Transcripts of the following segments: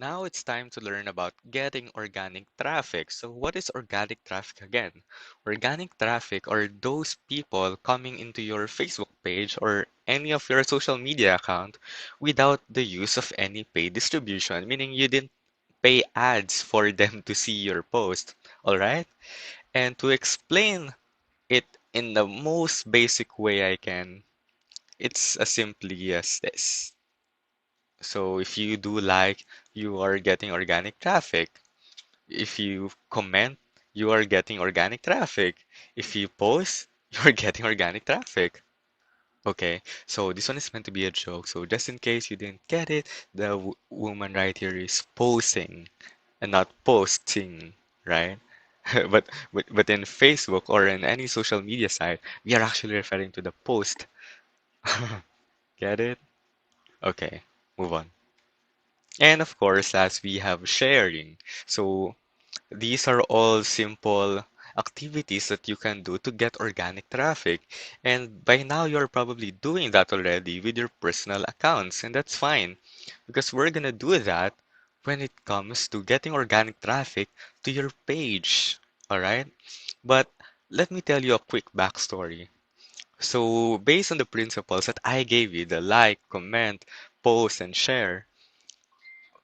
Now it's time to learn about getting organic traffic. So, what is organic traffic again? Organic traffic are those people coming into your Facebook page or any of your social media account without the use of any paid distribution, meaning you didn't pay ads for them to see your post. All right? And to explain it in the most basic way I can, it's as simply as this. So if you do like, you are getting organic traffic. If you comment, you are getting organic traffic. If you post, you're getting organic traffic. Okay, so this one is meant to be a joke. So just in case you didn't get it, the woman right here is posing and not posting, right? But in Facebook or in any social media site, we are actually referring to the post. Get it? Okay, move on. And of course, as we have sharing. So these are all simple activities that you can do to get organic traffic. And by now, you're probably doing that already with your personal accounts, and that's fine because we're gonna do that when it comes to getting organic traffic to your page. All right? But let me tell you a quick backstory. So, based on the principles that I gave you, the like, comment, post, and share,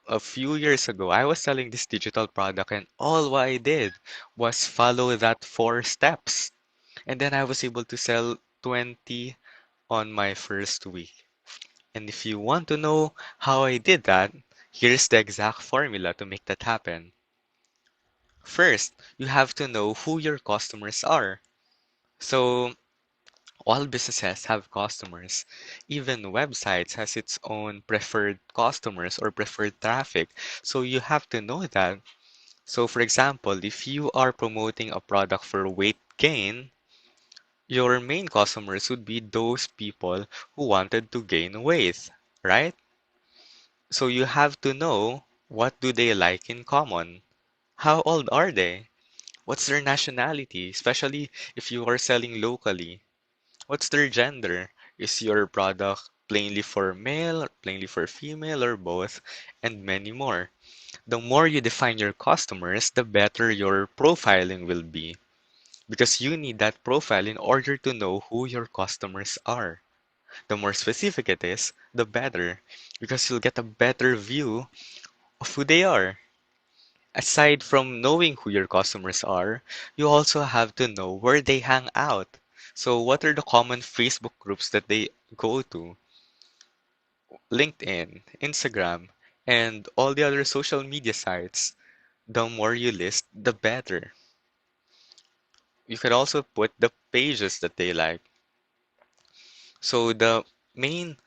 a few years ago, I was selling this digital product, and all what I did was follow that four steps. And then I was able to sell 20 on my first week. And if you want to know how I did that, here's the exact formula to make that happen. First, you have to know who your customers are. So, all businesses have customers. Even websites has its own preferred customers or preferred traffic. So you have to know that. So, for example, if you are promoting a product for weight gain, your main customers would be those people who wanted to gain weight, right? So you have to know what do they like in common? How old are they? What's their nationality, especially if you are selling locally? What's their gender? Is your product plainly for male, plainly for female, or both? And many more. The more you define your customers, the better your profiling will be. Because you need that profile in order to know who your customers are. The more specific it is, the better. Because you'll get a better view of who they are. Aside from knowing who your customers are, you also have to know where they hang out. So, what are the common Facebook groups that they go to? LinkedIn, Instagram, and all the other social media sites. The more you list, the better. You could also put the pages that they like. So main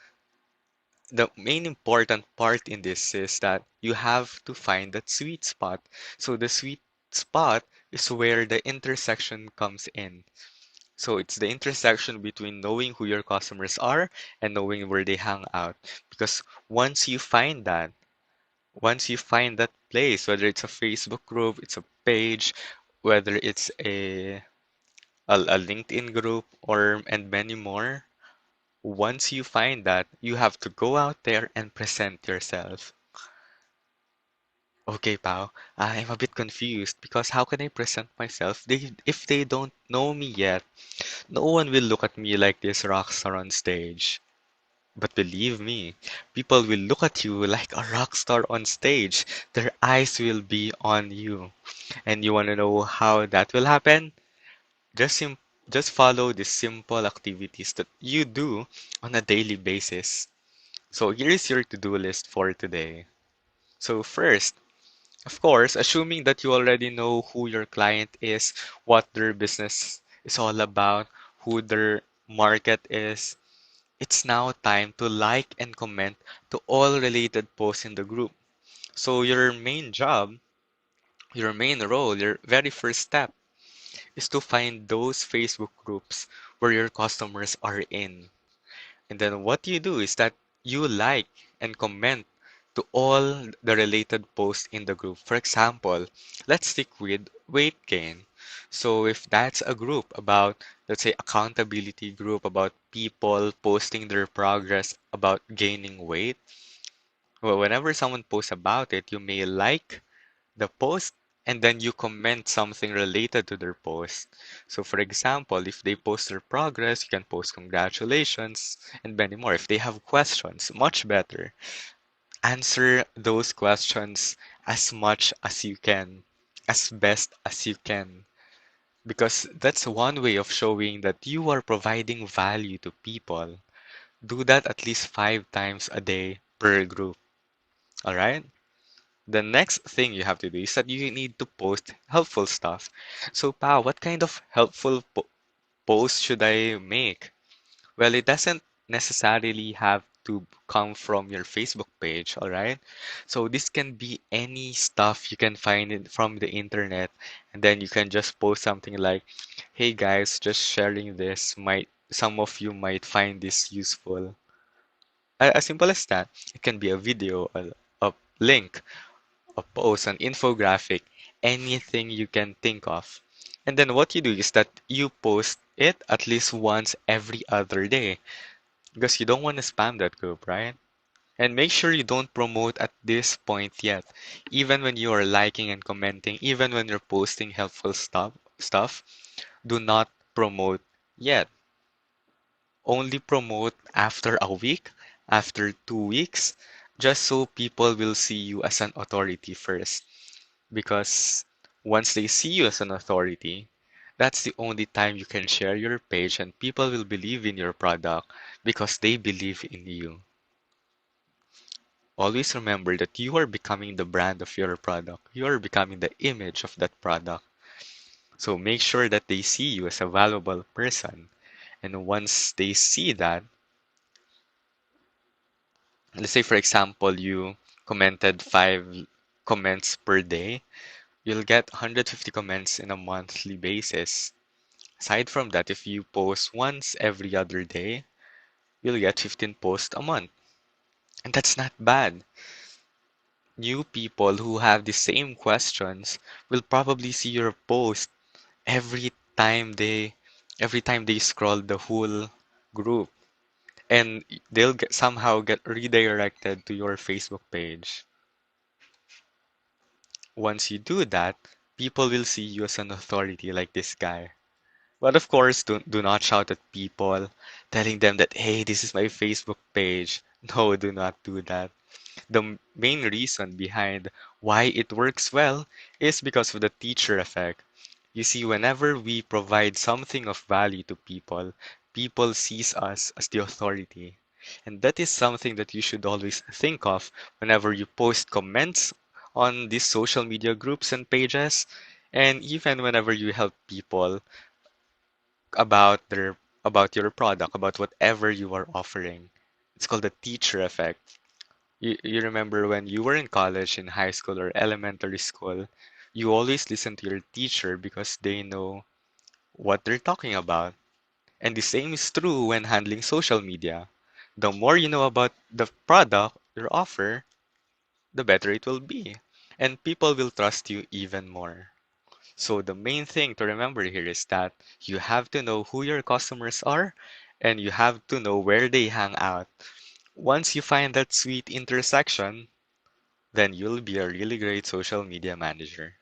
the main important part in this is that you have to find that sweet spot. So the sweet spot is where the intersection comes in. So it's the intersection between knowing who your customers are and knowing where they hang out. Because once you find that place, whether it's a Facebook group, it's a page, whether it's a LinkedIn group or and many more, once you find that, you have to go out there and present yourself. Okay, Pao, I'm a bit confused because how can I present myself if they don't know me yet? No one will look at me like this rock star on stage. But believe me, people will look at you like a rock star on stage. Their eyes will be on you. And you want to know how that will happen? Just sim just follow the simple activities that you do on a daily basis. So here's your to-do list for today. So first, of course, assuming that you already know who your client is, what their business is all about, who their market is, it's now time to like and comment to all related posts in the group. So your main job, your main role, your very first step is to find those Facebook groups where your customers are in. And then what you do is that you like and comment to all the related posts in the group. For example, let's stick with weight gain. So if that's a group about, let's say, accountability group about people posting their progress about gaining weight, Well, whenever someone posts about it, you may like the post and then you comment something related to their post. So, for example, if they post their progress, you can post congratulations and many more. If they have questions, much better. Answer those questions as much as you can, as best as you can. Because that's one way of showing that you are providing value to people. Do that at least 5 times a day per group. All right? The next thing you have to do is that you need to post helpful stuff. So, Pa, what kind of helpful post should I make? Well, it doesn't necessarily have to come from your Facebook page, all right? So this can be any stuff you can find from the internet, and then you can just post something like, "Hey guys, just sharing this. Might some of you might find this useful." As simple as that. It can be a video, a link, a post, an infographic, anything you can think of. And then what you do is that you post it at least once every other day because you don't want to spam that group, right? And make sure you don't promote at this point yet. Even when you are liking and commenting, even when you're posting helpful stuff, do not promote yet. Only promote after a week, after 2 weeks, just so people will see you as an authority first. Because once they see you as an authority, that's the only time you can share your page and people will believe in your product because they believe in you. Always remember that you are becoming the brand of your product. You are becoming the image of that product. So make sure that they see you as a valuable person. And once they see that, let's say for example, you commented 5 comments per day, you'll get 150 comments in a monthly basis. Aside from that, if you post once every other day, you'll get 15 posts a month. And that's not bad. New people who have the same questions will probably see your post every time they every time they scroll the whole group and they'll somehow get redirected to your Facebook page. Once you do that, people will see you as an authority like this guy. But of course, do not shout at people telling them that, hey, this is my Facebook page. No, do not do that. The main reason behind why it works well is because of the teacher effect. You see, whenever we provide something of value to people, people sees us as the authority. And that is something that you should always think of whenever you post comments on these social media groups and pages, and even whenever you help people about about your product, about whatever you are offering. It's called the teacher effect. You remember when you were in college, in high school or elementary school, you always listen to your teacher because they know what they're talking about. And the same is true when handling social media. The more you know about the product or offer, the better it will be. And people will trust you even more. So the main thing to remember here is that you have to know who your customers are and you have to know where they hang out. Once you find that sweet intersection, then you'll be a really great social media manager.